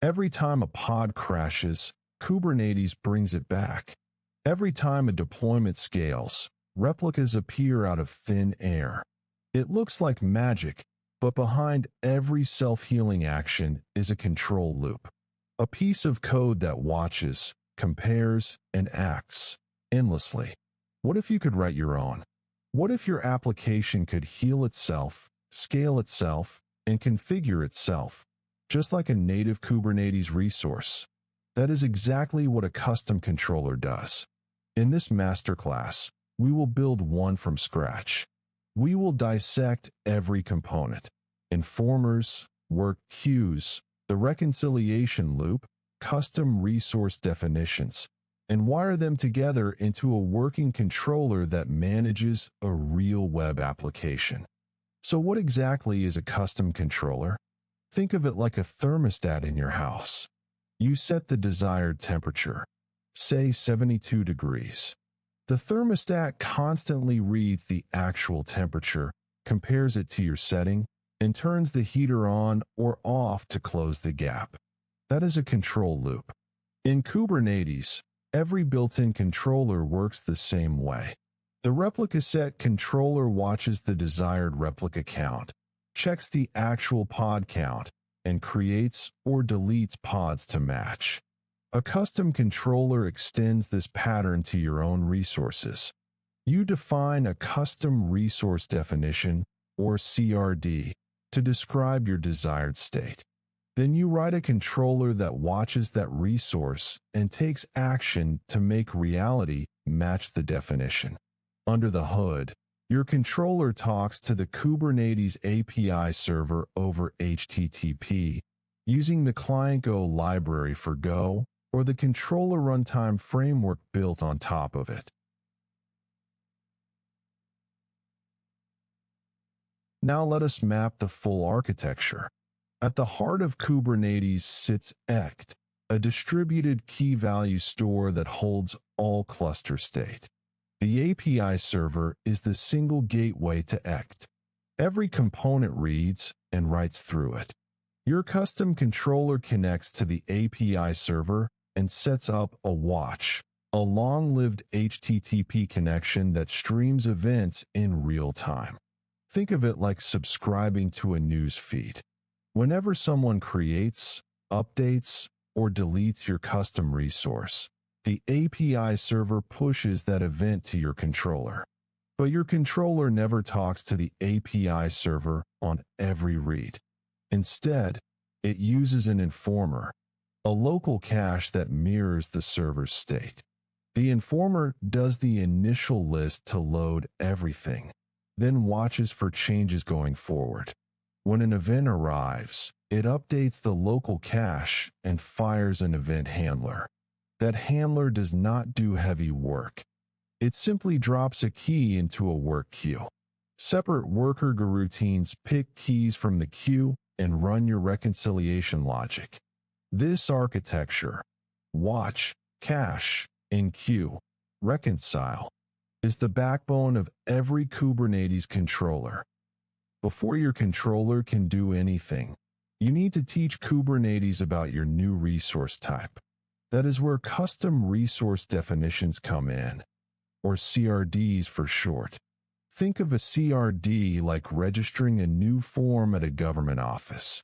Every time a pod crashes, Kubernetes brings it back. Every time a deployment scales, replicas appear out of thin air. It looks like magic, but behind every self-healing action is a control loop. A piece of code that watches, compares, and acts endlessly. What if you could write your own? What if your application could heal itself, scale itself, and configure itself, just like a native Kubernetes resource? That is exactly what a custom controller does. In this masterclass, we will build one from scratch. We will dissect every component: informers, work queues, the reconciliation loop, custom resource definitions, and wire them together into a working controller that manages a real web application. So what exactly is a custom controller? Think of it like a thermostat in your house. You set the desired temperature, say 72 degrees. The thermostat constantly reads the actual temperature, compares it to your setting, and turns the heater on or off to close the gap. That is a control loop. In Kubernetes, every built-in controller works the same way. The replica set controller watches the desired replica count, checks the actual pod count, and creates or deletes pods to match. A custom controller extends this pattern to your own resources. You define a custom resource definition, or CRD, to describe your desired state. Then you write a controller that watches that resource and takes action to make reality match the definition. Under the hood, your controller talks to the Kubernetes API server over HTTP, using the client Go library for Go, or the controller-runtime framework built on top of it. Now let us map the full architecture. At the heart of Kubernetes sits ect, a distributed key-value store that holds all cluster state. The API server is the single gateway to ect. Every component reads and writes through it. Your custom controller connects to the API server and sets up a watch, a long-lived HTTP connection that streams events in real time. Think of it like subscribing to a news feed. Whenever someone creates, updates, or deletes your custom resource, the API server pushes that event to your controller. But your controller never talks to the API server on every read. Instead, it uses an informer, a local cache that mirrors the server's state. The informer does the initial list to load everything, then watches for changes going forward. When an event arrives, it updates the local cache and fires an event handler. That handler does not do heavy work. It simply drops a key into a work queue. Separate worker routines pick keys from the queue and run your reconciliation logic. This architecture, watch, cache, and queue, reconcile, is the backbone of every Kubernetes controller. Before your controller can do anything, you need to teach Kubernetes about your new resource type. That is where custom resource definitions come in, or CRDs for short. Think of a CRD like registering a new form at a government office.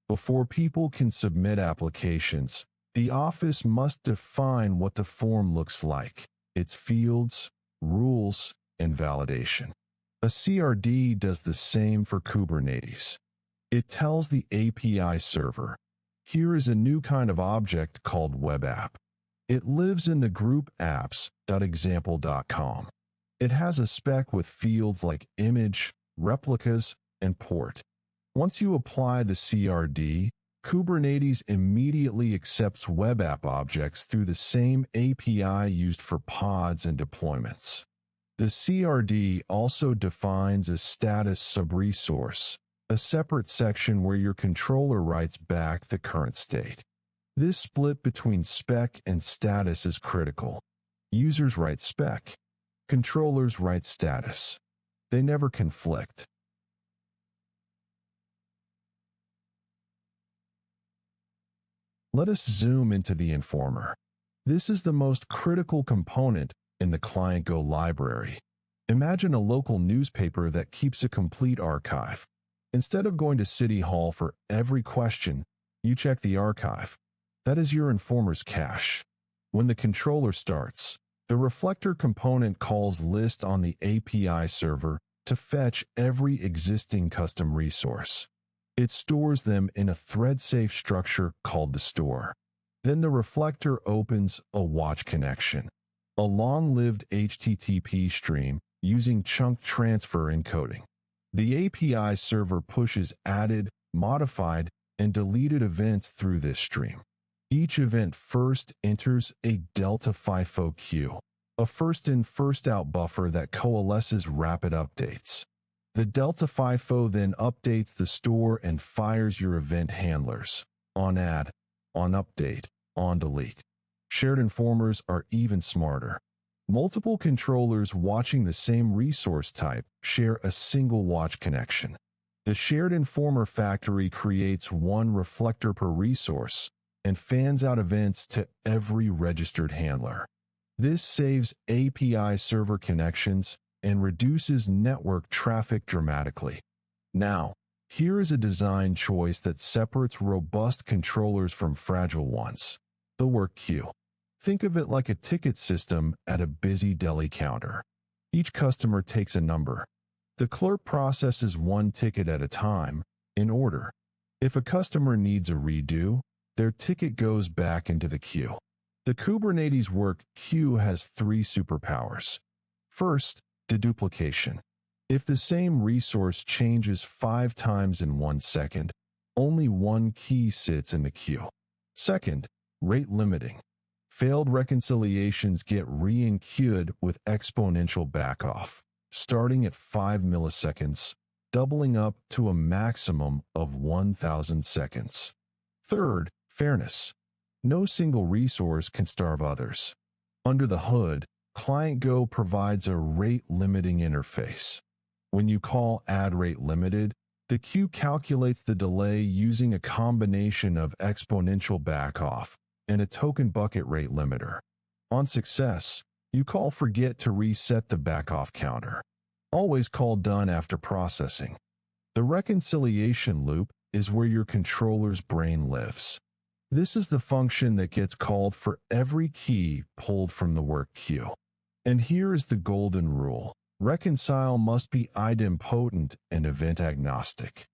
Before people can submit applications, the office must define what the form looks like, its fields, rules, and validation. A CRD does the same for Kubernetes. It tells the API server, here is a new kind of object called WebApp. It lives in the group apps.example.com. It has a spec with fields like image, replicas, and port. Once you apply the CRD, Kubernetes immediately accepts WebApp objects through the same API used for pods and deployments. The CRD also defines a status subresource, a separate section where your controller writes back the current state. This split between spec and status is critical. Users write spec. Controllers write status. They never conflict. Let us zoom into the informer. This is the most critical component in the client Go library. Imagine a local newspaper that keeps a complete archive. Instead of going to City Hall for every question, you check the archive. That is your informer's cache. When the controller starts, the reflector component calls list on the API server to fetch every existing custom resource. It stores them in a thread-safe structure called the store. Then the reflector opens a watch connection, a long-lived HTTP stream using chunk transfer encoding. The API server pushes added, modified, and deleted events through this stream. Each event first enters a DeltaFIFO queue, a first-in, first-out buffer that coalesces rapid updates. The DeltaFIFO then updates the store and fires your event handlers, on add, on update, on delete. SharedInformers are even smarter. Multiple controllers watching the same resource type share a single watch connection. The SharedInformer factory creates one reflector per resource and fans out events to every registered handler. This saves API server connections and reduces network traffic dramatically. Now, here is a design choice that separates robust controllers from fragile ones: the work queue. Think of it like a ticket system at a busy deli counter. Each customer takes a number. The clerk processes one ticket at a time, in order. If a customer needs a redo, their ticket goes back into the queue. The Kubernetes work queue has three superpowers. First, deduplication. If the same resource changes 5 times in 1 second, only one key sits in the queue. Second, rate limiting. Failed reconciliations get re-enqueued with exponential backoff, starting at 5 milliseconds, doubling up to a maximum of 1,000 seconds. Third, fairness. No single resource can starve others. Under the hood, Client Go provides a rate-limiting interface. When you call add rate limited, the queue calculates the delay using a combination of exponential backoff and a token bucket rate limiter. On success, you call forget to reset the backoff counter. Always call done after processing. The reconciliation loop is where your controller's brain lives. This is the function that gets called for every key pulled from the work queue. And here is the golden rule. Reconcile must be idempotent and event-agnostic.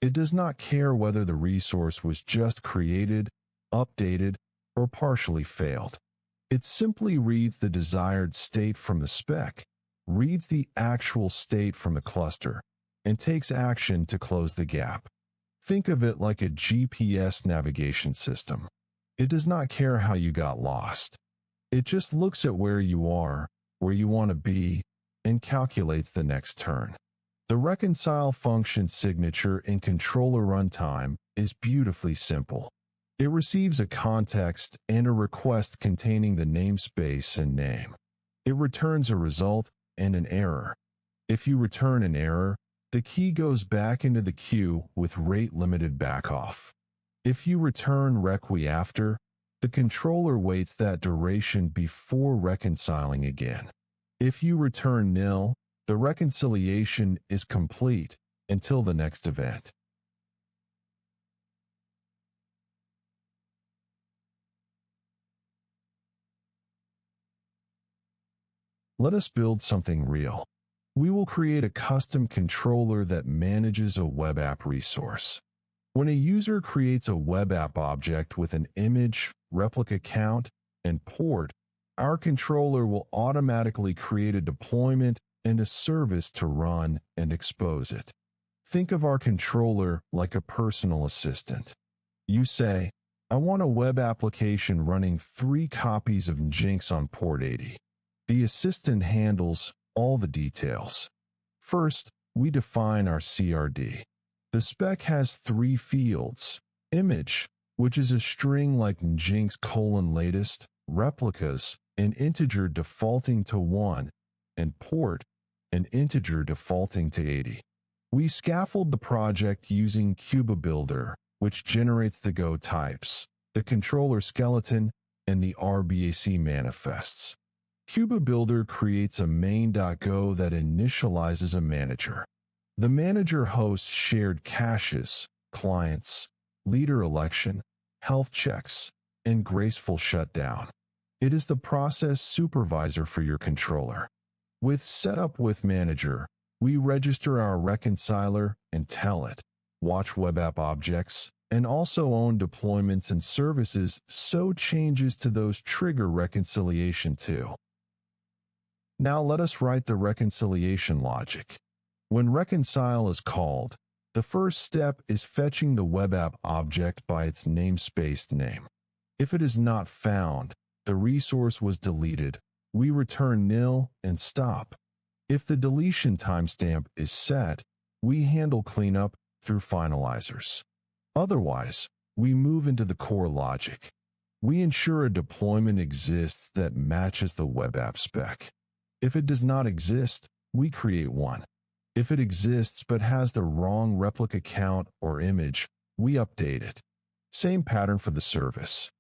It does not care whether the resource was just created, updated, or partially failed. It simply reads the desired state from the spec, reads the actual state from the cluster, and takes action to close the gap. Think of it like a GPS navigation system. It does not care how you got lost. It just looks at where you are, where you want to be, and calculates the next turn. The reconcile function signature in controller-runtime is beautifully simple. It receives a context and a request containing the namespace and name. It returns a result and an error. If you return an error, the key goes back into the queue with rate-limited backoff. If you return requi after, the controller waits that duration before reconciling again. If you return nil, the reconciliation is complete until the next event. Let us build something real. We will create a custom controller that manages a WebApp resource. When a user creates a WebApp object with an image, replica count, and port, our controller will automatically create a deployment and a service to run and expose it. Think of our controller like a personal assistant. You say, I want a web application running 3 copies of Nginx on port 80. The assistant handles all the details. First, we define our CRD. The spec has 3 fields: image, which is a string like Nginx :latest, replicas, an integer defaulting to 1, and port, an integer defaulting to 80. We scaffold the project using Kubebuilder, which generates the Go types. the controller skeleton, and the RBAC manifests. Kubebuilder creates a main.go that initializes a manager. The manager hosts shared caches, clients, leader election, health checks, and graceful shutdown. It is the process supervisor for your controller. With setup with manager, we register our reconciler and tell it, watch WebApp objects, and also own deployments and services, so changes to those trigger reconciliation too. Now let us write the reconciliation logic. When reconcile is called, the first step is fetching the WebApp object by its namespace name. If it is not found, the resource was deleted, we return nil and stop. If the deletion timestamp is set, we handle cleanup through finalizers. Otherwise, we move into the core logic. We ensure a deployment exists that matches the WebApp spec. If it does not exist, we create one. If it exists but has the wrong replica count or image, we update it. Same pattern for the service.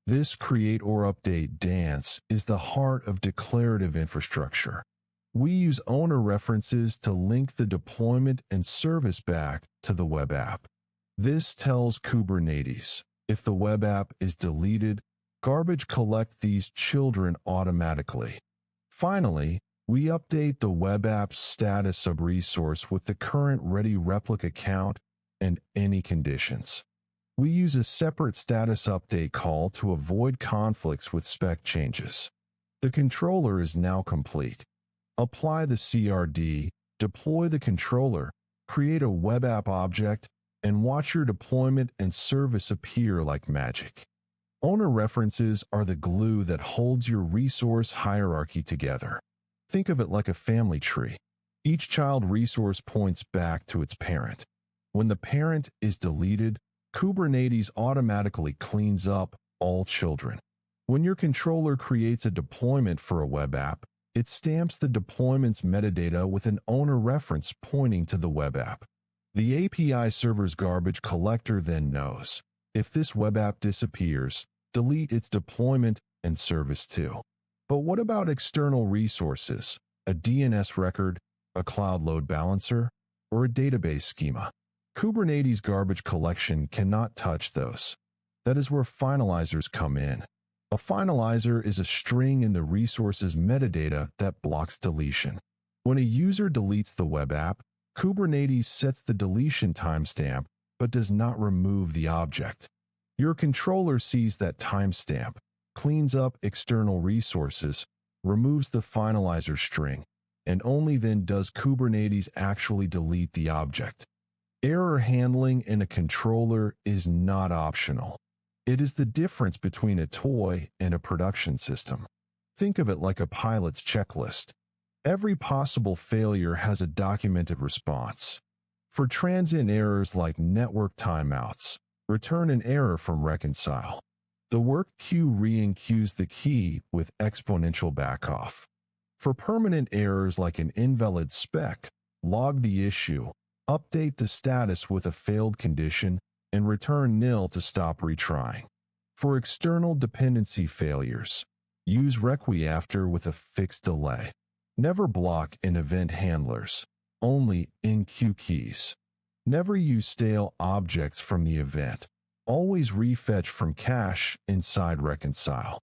This create or update dance is the heart of declarative infrastructure. We use owner references to link the deployment and service back to the web app. This tells Kubernetes, if the web app is deleted, garbage collect these children automatically. Finally, we update the web app's status subresource with the current ready replica count and any conditions. We use a separate status update call to avoid conflicts with spec changes. The controller is now complete. Apply the CRD, deploy the controller, create a web app object, and watch your deployment and service appear like magic. Owner references are the glue that holds your resource hierarchy together. Think of it like a family tree. Each child resource points back to its parent. When the parent is deleted, Kubernetes automatically cleans up all children. When your controller creates a deployment for a web app, it stamps the deployment's metadata with an owner reference pointing to the web app. The API server's garbage collector then knows, if this web app disappears, delete its deployment and service too. But what about external resources, a DNS record, a cloud load balancer, or a database schema? Kubernetes garbage collection cannot touch those. That is where finalizers come in. A finalizer is a string in the resource's metadata that blocks deletion. When a user deletes the web app, Kubernetes sets the deletion timestamp but does not remove the object. Your controller sees that timestamp, cleans up external resources, removes the finalizer string, and only then does Kubernetes actually delete the object. Error handling in a controller is not optional. It is the difference between a toy and a production system. Think of it like a pilot's checklist. Every possible failure has a documented response. For transient errors like network timeouts, return an error from reconcile. The work queue re-enqueues the key with exponential backoff. For permanent errors like an invalid spec, log the issue, update the status with a failed condition, and return nil to stop retrying. For external dependency failures, use requiafter with a fixed delay. Never block in event handlers, only enqueue keys. Never use stale objects from the event. Always refetch from cache inside reconcile.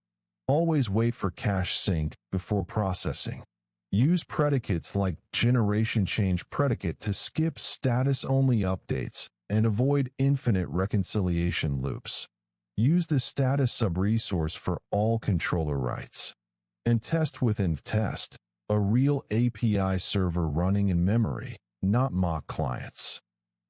Always wait for cache sync before processing. Use predicates like generation change predicate to skip status-only updates and avoid infinite reconciliation loops. Use the status subresource for all controller rights. And test with env-test, a real API server running in memory, not mock clients.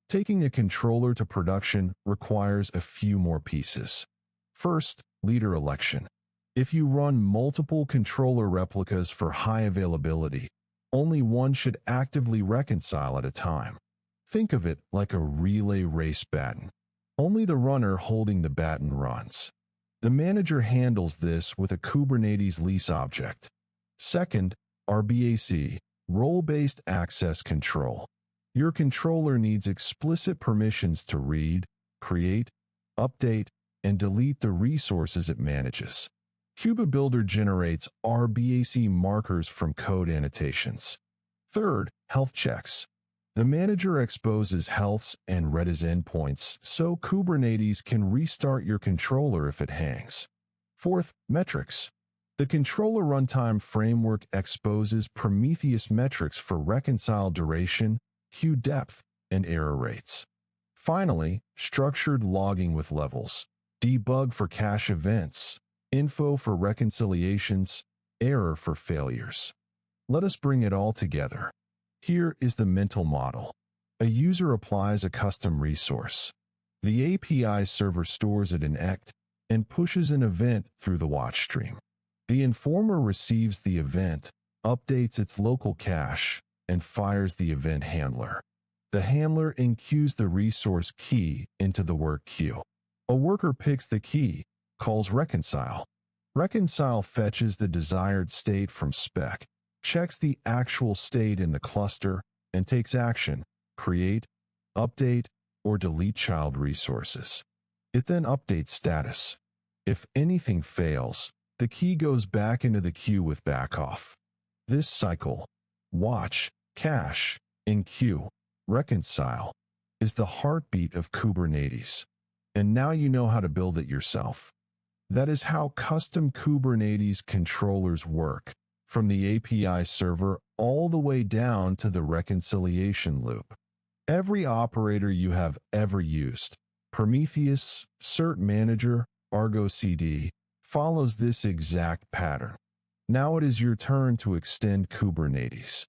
Taking a controller to production requires a few more pieces. First, leader election. If you run multiple controller replicas for high availability, only one should actively reconcile at a time. Think of it like a relay race baton. Only the runner holding the baton runs. The manager handles this with a Kubernetes lease object. Second, RBAC, role-based access control. Your controller needs explicit permissions to read, create, update, and delete the resources it manages. Kubebuilder generates RBAC markers from code annotations. Third, health checks. The manager exposes healths and Redis endpoints so Kubernetes can restart your controller if it hangs. Fourth, metrics. The controller-runtime framework exposes Prometheus metrics for reconcile duration, queue depth, and error rates. Finally, structured logging with levels. Debug for cache events, info for reconciliations, error for failures. Let us bring it all together. Here is the mental model. A user applies a custom resource. The API server stores it in ect and pushes an event through the watch stream. The informer receives the event, updates its local cache, and fires the event handler. The handler enqueues the resource key into the work queue. A worker picks the key, calls reconcile. Reconcile fetches the desired state from spec, checks the actual state in the cluster, and takes action, create, update, or delete child resources. It then updates status. If anything fails, the key goes back into the queue with backoff. This cycle, watch, cache, enqueue, reconcile, is the heartbeat of Kubernetes. And now you know how to build it yourself. That is how custom Kubernetes controllers work, from the API server all the way down to the reconciliation loop. Every operator you have ever used, Prometheus, Cert Manager, Argo CD, follows this exact pattern. Now it is your turn to extend Kubernetes.